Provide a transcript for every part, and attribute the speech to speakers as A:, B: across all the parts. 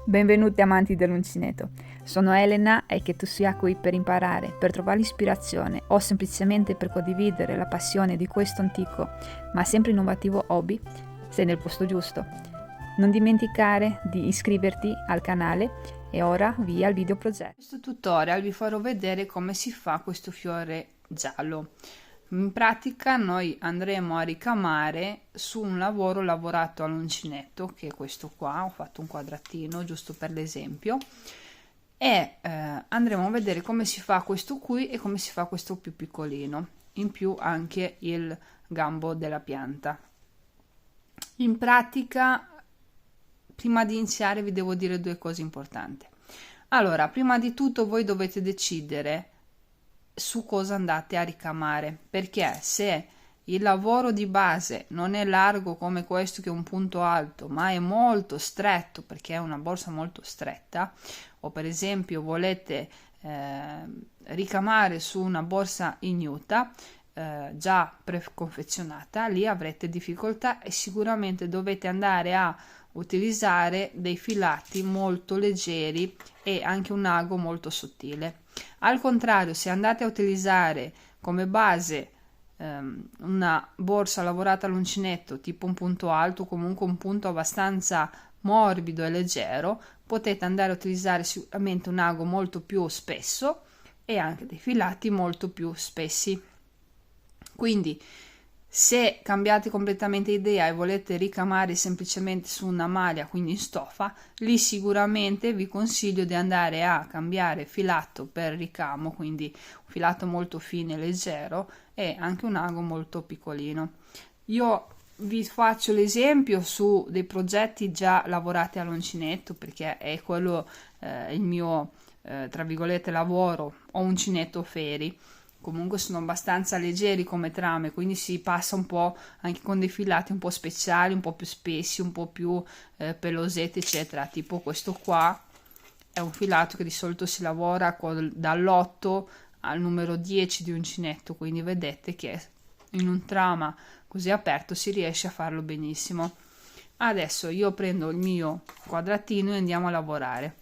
A: Benvenuti amanti dell'uncinetto, sono Elena e che tu sia qui per imparare, per trovare ispirazione o semplicemente per condividere la passione di questo antico ma sempre innovativo hobby, sei nel posto giusto. Non dimenticare di iscriverti al canale e ora via al video progetto.
B: In questo tutorial vi farò vedere come si fa questo fiore giallo. In pratica noi andremo a ricamare su un lavoro lavorato all'uncinetto, che è questo qua, ho fatto un quadratino giusto per l'esempio, e andremo a vedere come si fa questo qui e come si fa questo più piccolino, in più anche il gambo della pianta. In pratica, prima di iniziare vi devo dire due cose importanti. Allora, prima di tutto voi dovete decidere su cosa andate a ricamare, perché se il lavoro di base non è largo come questo che è un punto alto, ma è molto stretto perché è una borsa molto stretta, o per esempio volete ricamare su una borsa ignuta già preconfezionata, lì avrete difficoltà e sicuramente dovete andare a utilizzare dei filati molto leggeri e anche un ago molto sottile. Al contrario, se andate a utilizzare come base una borsa lavorata all'uncinetto tipo un punto alto, comunque un punto abbastanza morbido e leggero, potete andare a utilizzare sicuramente un ago molto più spesso e anche dei filati molto più spessi. Quindi se cambiate completamente idea e volete ricamare semplicemente su una maglia, quindi in stoffa, lì sicuramente vi consiglio di andare a cambiare filato per ricamo, quindi un filato molto fine e leggero e anche un ago molto piccolino. Io vi faccio l'esempio su dei progetti già lavorati all'uncinetto perché è quello il mio tra virgolette lavoro. Ho uncinetto Feri, comunque sono abbastanza leggeri come trame, quindi si passa un po' anche con dei filati un po' speciali, un po' più spessi, un po' più pelosetti eccetera, tipo questo qua è un filato che di solito si lavora dall'8 al numero 10 di uncinetto, quindi vedete che in un trama così aperto si riesce a farlo benissimo. Adesso io prendo il mio quadratino e andiamo a lavorare.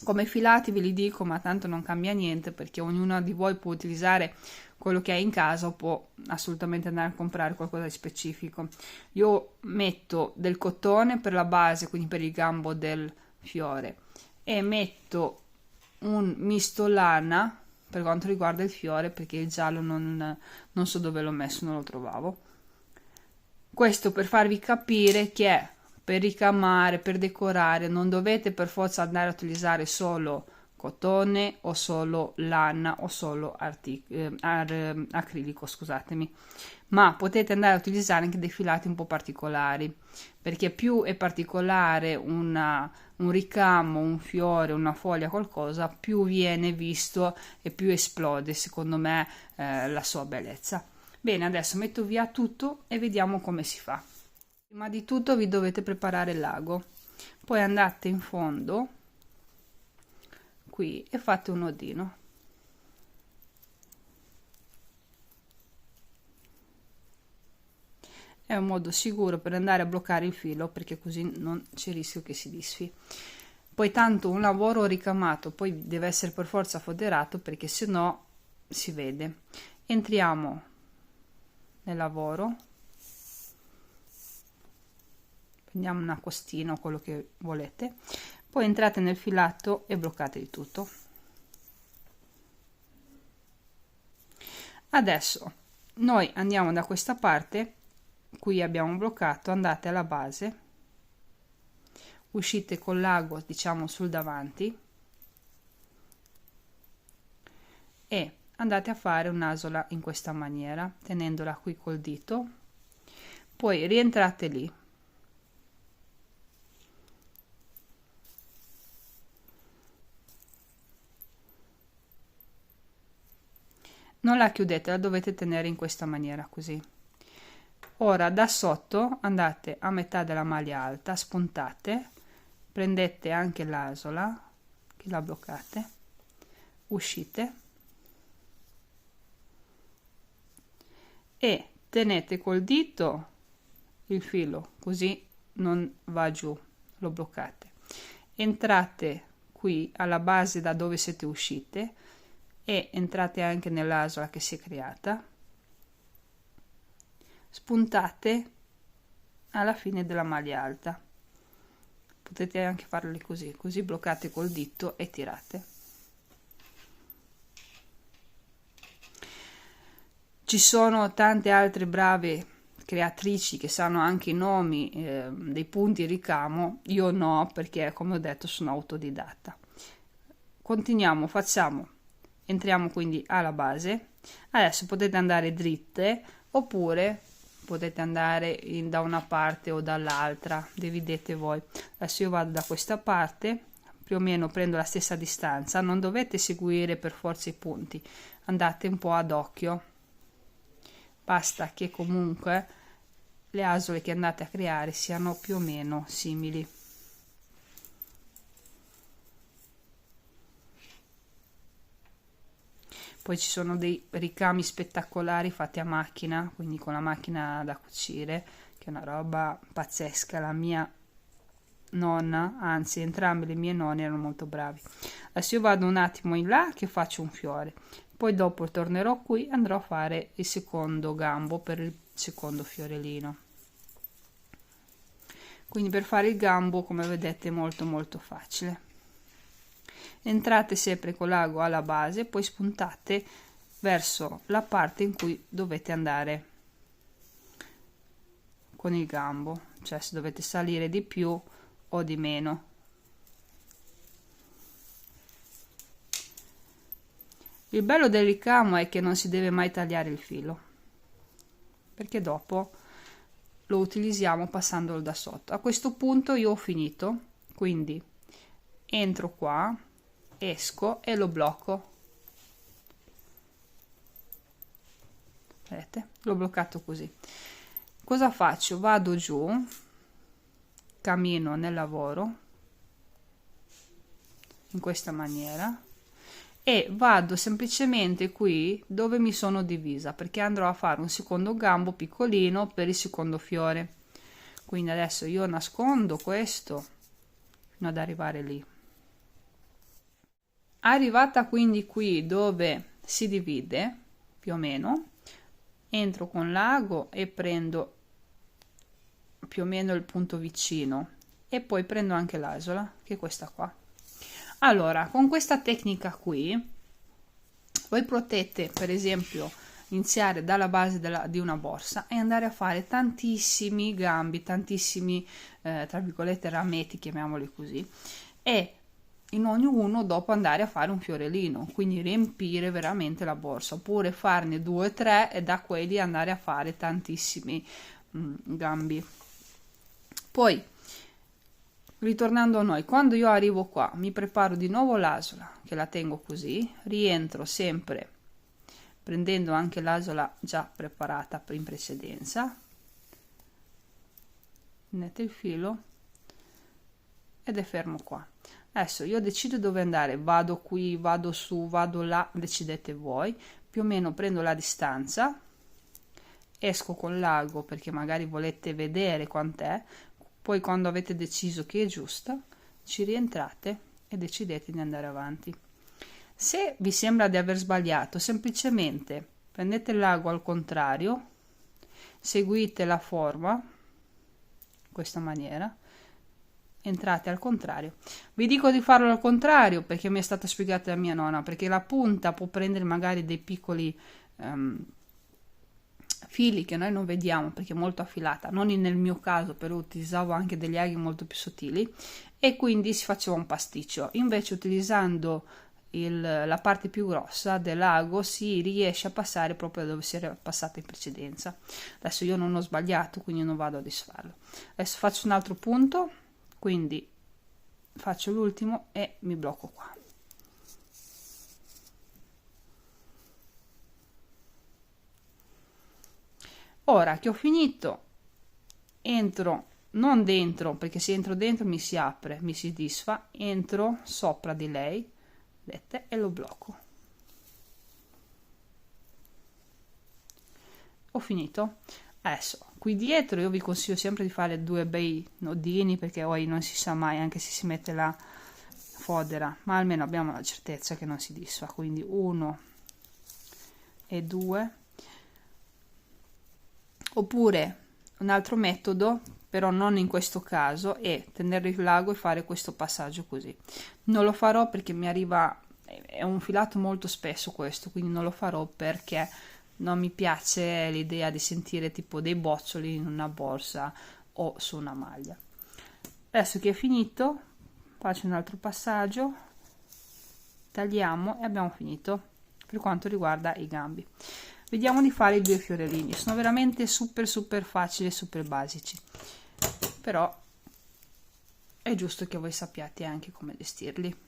B: Come filati ve li dico, ma tanto non cambia niente perché ognuno di voi può utilizzare quello che ha in casa o può assolutamente andare a comprare qualcosa di specifico. Io metto del cotone per la base, quindi per il gambo del fiore, e metto un misto lana per quanto riguarda il fiore perché il giallo non so dove l'ho messo, non lo trovavo. Questo per farvi capire che per ricamare, per decorare, non dovete per forza andare a utilizzare solo cotone o solo lana o solo acrilico, scusatemi, ma potete andare a utilizzare anche dei filati un po' particolari, perché più è particolare un ricamo, un fiore, una foglia, qualcosa, più viene visto e più esplode, secondo me, la sua bellezza. Bene, adesso metto via tutto e vediamo come si fa. Prima di tutto vi dovete preparare l'ago, poi andate in fondo qui e fate un nodino. È un modo sicuro per andare a bloccare il filo perché così non c'è rischio che si disfi. Poi tanto un lavoro ricamato poi deve essere per forza foderato perché se no si vede. Entriamo nel lavoro. Prendiamo una costina o quello che volete, poi entrate nel filato e bloccate il tutto. Adesso noi andiamo da questa parte, qui abbiamo bloccato, andate alla base, uscite con l'ago diciamo sul davanti e andate a fare un'asola in questa maniera tenendola qui col dito, poi rientrate lì. Non la chiudete, la dovete tenere in questa maniera così. Ora da sotto andate a metà della maglia alta, spuntate, prendete anche l'asola che la bloccate, uscite e tenete col dito il filo così non va giù, lo bloccate entrate qui alla base da dove siete uscite e entrate anche nell'asola che si è creata, spuntate alla fine della maglia alta. Potete anche farli così, così bloccate col dito e tirate. Ci sono tante altre brave creatrici che sanno anche i nomi dei punti ricamo, io no, perché come ho detto sono autodidatta. Continuiamo, entriamo quindi alla base. Adesso potete andare dritte oppure potete andare da una parte o dall'altra, dividete voi. Adesso io vado da questa parte, più o meno prendo la stessa distanza, non dovete seguire per forza i punti, andate un po' ad occhio, basta che comunque le asole che andate a creare siano più o meno simili. Poi ci sono dei ricami spettacolari fatti a macchina, quindi con la macchina da cucire, che è una roba pazzesca. La mia nonna, anzi entrambe le mie nonne erano molto bravi. Adesso io vado un attimo in là che faccio un fiore, poi dopo tornerò qui, andrò a fare il secondo gambo per il secondo fiorellino. Quindi per fare il gambo, come vedete, è molto facile. Entrate sempre con l'ago alla base, poi spuntate verso la parte in cui dovete andare con il gambo, cioè se dovete salire di più o di meno. Il bello del ricamo è che non si deve mai tagliare il filo, perché dopo lo utilizziamo passandolo da sotto. A questo punto io ho finito, quindi entro qua, esco e lo blocco. Vedete? L'ho bloccato così. Cosa faccio? Vado giù, cammino nel lavoro in questa maniera e vado semplicemente qui dove mi sono divisa, perché andrò a fare un secondo gambo piccolino per il secondo fiore. Quindi adesso io nascondo questo fino ad arrivare lì. Arrivata quindi qui dove si divide più o meno, entro con l'ago e prendo più o meno il punto vicino e poi prendo anche l'asola, che è questa qua. Allora, con questa tecnica qui voi potete per esempio iniziare dalla base di una borsa e andare a fare tantissimi gambi, tantissimi tra virgolette rametti, chiamiamoli così, e in ognuno dopo andare a fare un fiorellino, quindi riempire veramente la borsa, oppure farne 2 o 3 e da quelli andare a fare tantissimi gambi. Poi ritornando a noi, quando io arrivo qua mi preparo di nuovo l'asola, che la tengo così, rientro sempre prendendo anche l'asola già preparata in precedenza, prendete il filo ed è fermo qua. Adesso io decido dove andare, vado qui, vado su, vado là, decidete voi, più o meno prendo la distanza, esco con l'ago perché magari volete vedere quant'è, poi quando avete deciso che è giusta ci rientrate e decidete di andare avanti. Se vi sembra di aver sbagliato, semplicemente prendete l'ago al contrario, seguite la forma in questa maniera, entrate al contrario. Vi dico di farlo al contrario perché mi è stata spiegata da mia nonna, perché la punta può prendere magari dei piccoli fili che noi non vediamo perché è molto affilata, non nel mio caso, però utilizzavo anche degli aghi molto più sottili e quindi si faceva un pasticcio. Invece utilizzando la parte più grossa dell'ago si riesce a passare proprio dove si era passata in precedenza. Adesso io non ho sbagliato, quindi non vado a disfarlo. Adesso faccio un altro punto, quindi faccio l'ultimo e mi blocco qua. Ora che ho finito, entro non dentro, perché se entro dentro mi si apre, mi si disfa, entro sopra di lei, vedete, e lo blocco. Ho finito. Adesso qui dietro io vi consiglio sempre di fare 2 bei nodini, perché poi non si sa mai, anche se si mette la fodera, ma almeno abbiamo la certezza che non si disfa. Quindi 1 e 2. Oppure un altro metodo, però non in questo caso, è tenere il lago e fare questo passaggio così. Non lo farò perché mi arriva, è un filato molto spesso questo, quindi non lo farò perché non mi piace l'idea di sentire tipo dei boccioli in una borsa o su una maglia. Adesso che è finito, faccio un altro passaggio, tagliamo e abbiamo finito per quanto riguarda i gambi. Vediamo di fare i 2 fiorellini. Sono veramente super facili e super basici, però è giusto che voi sappiate anche come gestirli.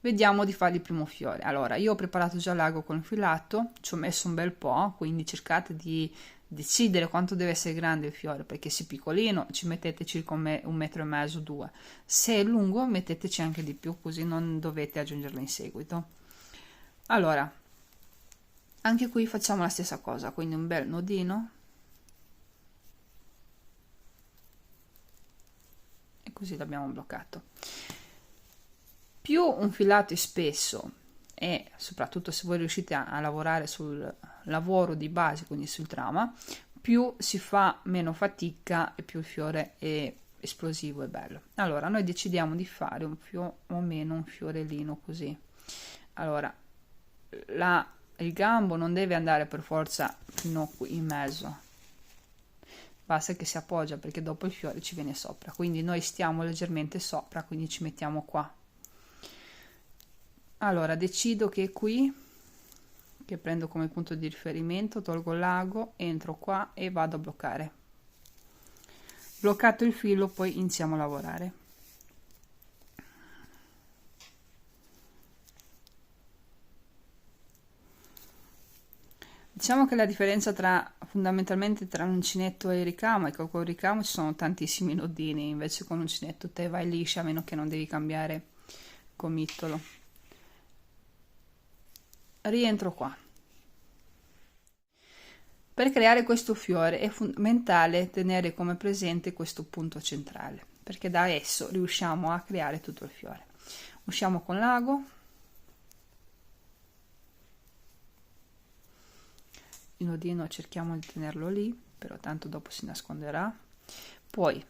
B: Vediamo di fare il primo fiore. Allora, io ho preparato già l'ago con il filato, ci ho messo un bel po', quindi cercate di decidere quanto deve essere grande il fiore, perché se è piccolino ci mettete circa 1,5 metri, 2. Se è lungo metteteci anche di più, così non dovete aggiungerlo in seguito. Allora, anche qui facciamo la stessa cosa, quindi un bel nodino e così l'abbiamo bloccato. Più un filato è spesso, e soprattutto se voi riuscite a lavorare sul lavoro di base, quindi sul trama, più si fa meno fatica e più il fiore è esplosivo e bello. Allora noi decidiamo di fare più o meno un fiorellino così. Allora il gambo non deve andare per forza fino qui in mezzo, basta che si appoggia, perché dopo il fiore ci viene sopra, quindi noi stiamo leggermente sopra, quindi ci mettiamo qua. Allora decido che qui, che prendo come punto di riferimento, tolgo il lago, entro qua e vado a bloccare. Bloccato il filo, poi iniziamo a lavorare. Diciamo che la differenza fondamentalmente tra l'uncinetto e il ricamo è che con il ricamo ci sono tantissimi nodini, invece con l'uncinetto te vai liscia, a meno che non devi cambiare gomitolo. Rientro qua. Per creare questo fiore è fondamentale tenere come presente questo punto centrale, perché da esso riusciamo a creare tutto il fiore. Usciamo con l'ago, il nodino cerchiamo di tenerlo lì, però tanto dopo si nasconderà. Poi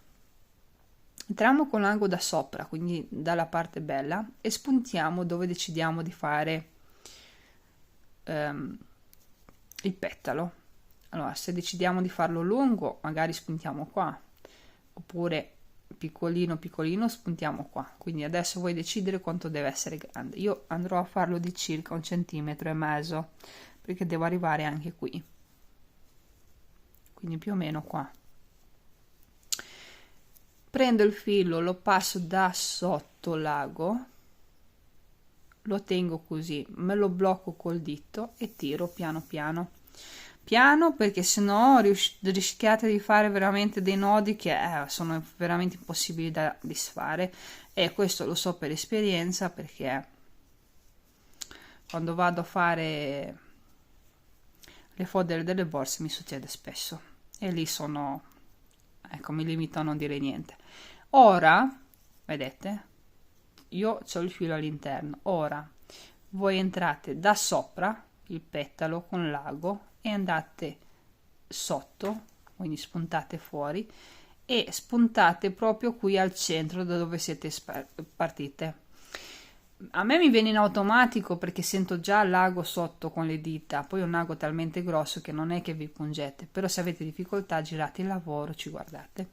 B: entriamo con l'ago da sopra, quindi dalla parte bella, e spuntiamo dove decidiamo di fare il petalo. Allora, se decidiamo di farlo lungo, magari spuntiamo qua, oppure piccolino spuntiamo qua. Quindi adesso voi decidere quanto deve essere grande. Io andrò a farlo di circa 1,5 centimetri, perché devo arrivare anche qui, quindi più o meno qua. Prendo il filo, lo passo da sotto l'ago, lo tengo così, me lo blocco col dito e tiro piano perché sennò rischiate di fare veramente dei nodi che sono veramente impossibili da disfare, e questo lo so per esperienza, perché quando vado a fare le fodere delle borse mi succede spesso, e lì mi limito a non dire niente. Ora vedete, io ho il filo all'interno. Ora voi entrate da sopra il petalo con l'ago e andate sotto, quindi spuntate fuori e spuntate proprio qui al centro da dove siete partite. A me mi viene in automatico perché sento già l'ago sotto con le dita, poi è un ago talmente grosso che non è che vi pungete, però se avete difficoltà girate il lavoro, ci guardate,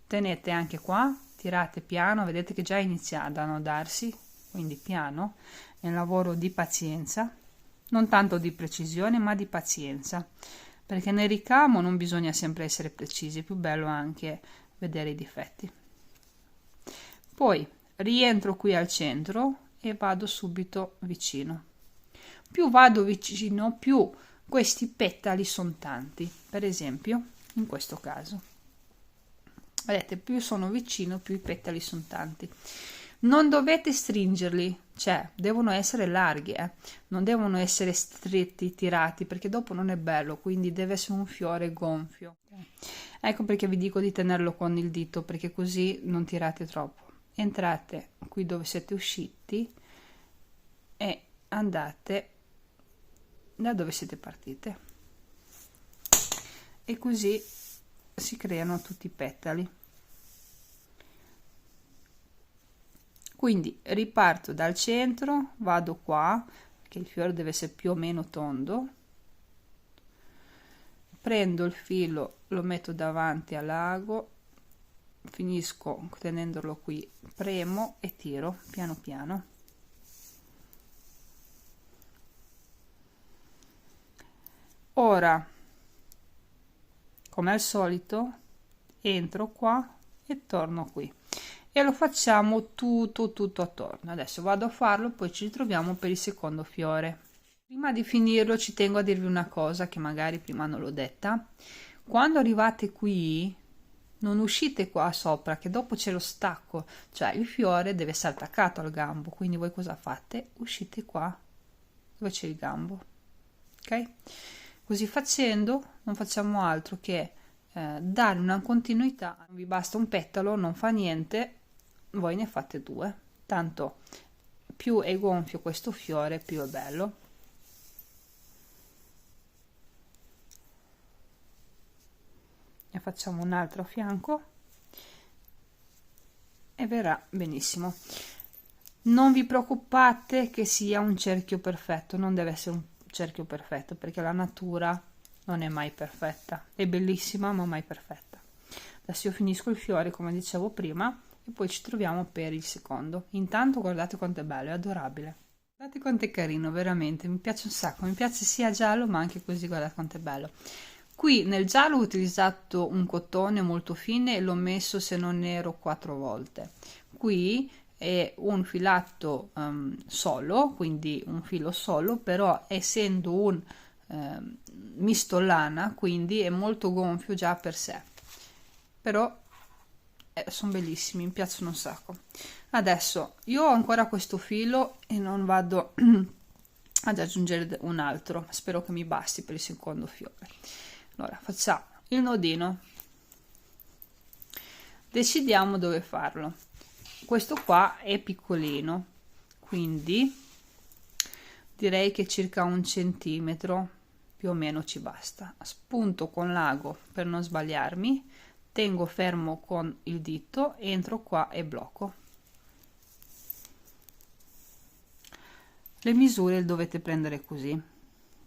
B: tenete anche qua, tirate piano, vedete che già inizia ad annodarsi, quindi piano, è un lavoro di pazienza, non tanto di precisione ma di pazienza, perché nel ricamo non bisogna sempre essere precisi, è più bello anche vedere i difetti. Poi rientro qui al centro e vado subito vicino. Più vado vicino, più questi petali sono tanti. Per esempio, in questo caso, vedete, più sono vicino, più i petali sono tanti. Non dovete stringerli, cioè devono essere larghi, non devono essere stretti, tirati, perché dopo non è bello, quindi deve essere un fiore gonfio. Ecco perché vi dico di tenerlo con il dito, perché così non tirate troppo. Entrate qui dove siete usciti e andate da dove siete partite, e così si creano tutti i petali. Quindi riparto dal centro, vado qua, che il fiore deve essere più o meno tondo, prendo il filo, lo metto davanti all'ago, finisco tenendolo qui, premo e tiro piano piano. Ora, come al solito, entro qua e torno qui e lo facciamo tutto attorno. Adesso vado a farlo, poi ci ritroviamo per il secondo fiore. Prima di finirlo ci tengo a dirvi una cosa che magari prima non l'ho detta. Quando arrivate qui non uscite qua sopra, che dopo c'è lo stacco, cioè il fiore deve essere attaccato al gambo, quindi voi cosa fate? Uscite qua dove c'è il gambo, ok? Così facendo non facciamo altro che dare una continuità. Non vi basta un petalo, non fa niente, voi ne fate due, tanto più è gonfio questo fiore più è bello. Ne facciamo un altro a fianco e verrà benissimo. Non vi preoccupate che sia un cerchio perfetto, non deve essere un cerchio perfetto, perché la natura non è mai perfetta, è bellissima ma mai perfetta. Adesso io finisco il fiore come dicevo prima e poi ci troviamo per il secondo. Intanto guardate quanto è bello, è adorabile, guardate quanto è carino, veramente mi piace un sacco, mi piace sia giallo ma anche così, guardate quanto è bello. Qui nel giallo ho utilizzato un cotone molto fine e l'ho messo, se non ero, 4 volte. Qui è un filato solo, quindi un filo solo, però essendo un misto lana, quindi è molto gonfio già per sé, però sono bellissimi, mi piacciono un sacco. Adesso io ho ancora questo filo e non vado ad aggiungere un altro, spero che mi basti per il secondo fiore. Allora facciamo il nodino, decidiamo dove farlo. Questo qua è piccolino, quindi direi che circa 1 centimetro più o meno ci basta. Spunto con l'ago per non sbagliarmi, tengo fermo con il dito, entro qua e blocco. Le misure le dovete prendere così,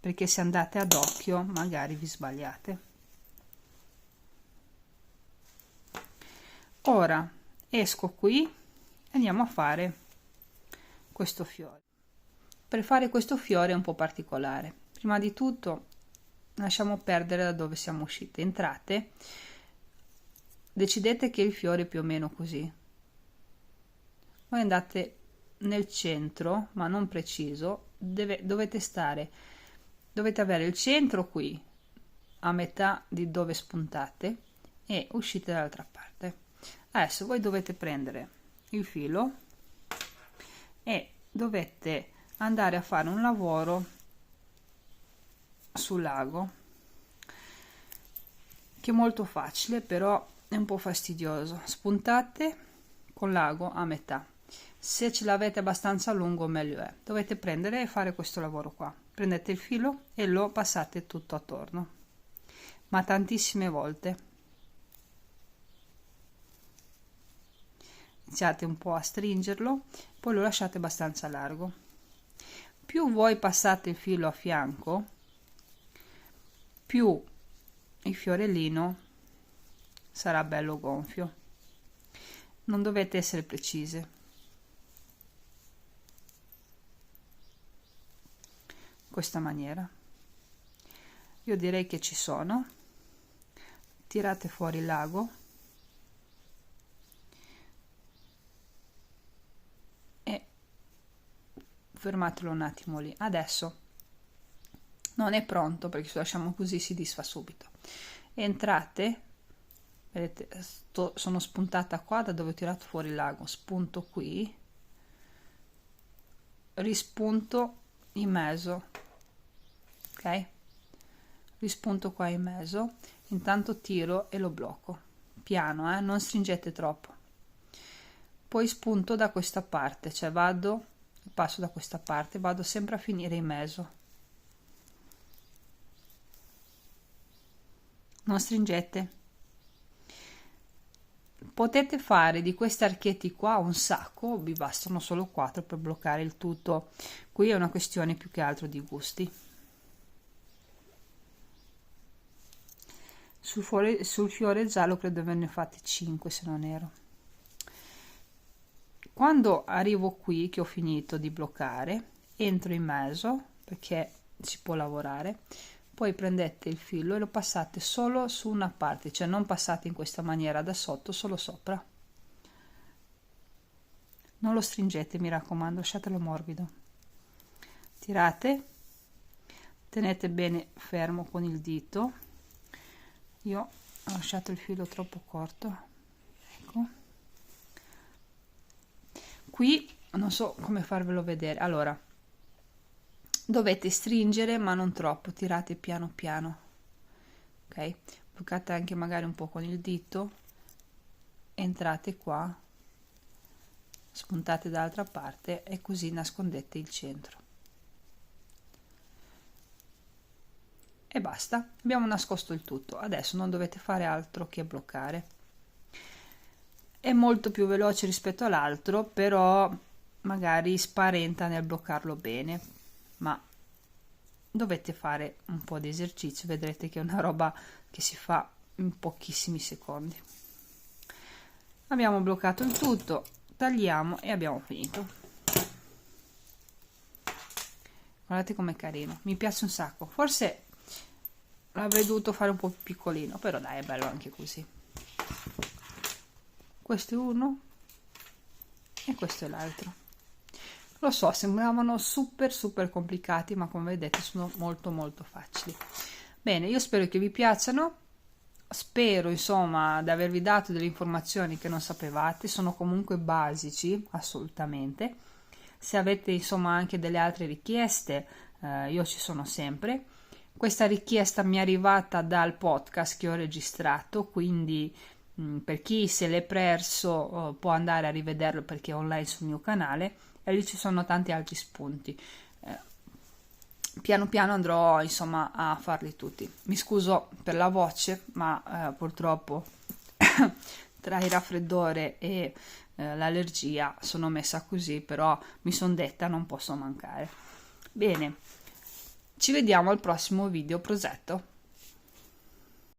B: perché se andate ad occhio magari vi sbagliate. Ora esco qui e andiamo a fare questo fiore. Per fare questo fiore è un po' particolare. Prima di tutto lasciamo perdere da dove siamo uscite, entrate, decidete che il fiore è più o meno così, voi andate nel centro ma non preciso, dovete avere il centro qui a metà di dove spuntate e uscite dall'altra parte. Adesso voi dovete prendere il filo e dovete andare a fare un lavoro sull'ago che è molto facile, però è un po' fastidioso. Spuntate con l'ago a metà, se ce l'avete abbastanza lungo meglio è. Dovete prendere e fare questo lavoro qua, prendete il filo e lo passate tutto attorno, ma tantissime volte. Iniziate un po' a stringerlo, poi lo lasciate abbastanza largo. Più voi passate il filo a fianco, più il fiorellino sarà bello gonfio. Non dovete essere precise. In questa maniera. Io direi che ci sono. Tirate fuori l'ago e fermatelo un attimo lì. Adesso non è pronto perché se lo lasciamo così si disfa subito. Entrate, vedete, sono spuntata qua da dove ho tirato fuori l'ago, spunto qui rispunto in mezzo, ok? Rispunto qua in mezzo, intanto tiro e lo blocco piano, non stringete troppo. Poi spunto da questa parte, cioè passo da questa parte, vado sempre a finire in mezzo, non stringete. Potete fare di questi archetti qua un sacco, vi bastano solo 4 per bloccare il tutto. Qui è una questione più che altro di gusti. Sul fiore giallo credo ve ne fate 5 se non ero. Quando arrivo qui che ho finito di bloccare, entro in mezzo perché si può lavorare, poi prendete il filo e lo passate solo su una parte, cioè non passate in questa maniera da sotto, solo sopra. Non lo stringete, mi raccomando, lasciatelo morbido. Tirate, tenete bene fermo con il dito. Io ho lasciato il filo troppo corto, ecco. Qui non so come farvelo vedere. Allora, dovete stringere ma non troppo, tirate piano piano, ok? Bloccate anche magari un po' con il dito, entrate qua, spuntate dall'altra parte e così nascondete il centro. E basta, abbiamo nascosto il tutto. Adesso non dovete fare altro che bloccare. È molto più veloce rispetto all'altro, però magari sparenta nel bloccarlo bene, ma dovete fare un po' di esercizio, vedrete che è una roba che si fa in pochissimi secondi. Abbiamo bloccato il tutto, tagliamo e abbiamo finito. Guardate com'è carino, mi piace un sacco. Forse l'avrei dovuto fare un po' più piccolino, però dai, è bello anche così. Questo è uno e questo è l'altro. Lo so, sembravano super complicati, ma come vedete sono molto facili. Bene, io spero che vi piacciono, spero insomma di avervi dato delle informazioni che non sapevate, sono comunque basici assolutamente. Se avete insomma anche delle altre richieste, io ci sono sempre. Questa richiesta mi è arrivata dal podcast che ho registrato, quindi per chi se l'è perso può andare a rivederlo perché è online sul mio canale e lì ci sono tanti altri spunti. Piano piano andrò insomma a farli tutti. Mi scuso per la voce, ma purtroppo tra il raffreddore e l'allergia sono messa così, però mi sono detta non posso mancare. Bene, ci vediamo al prossimo video progetto.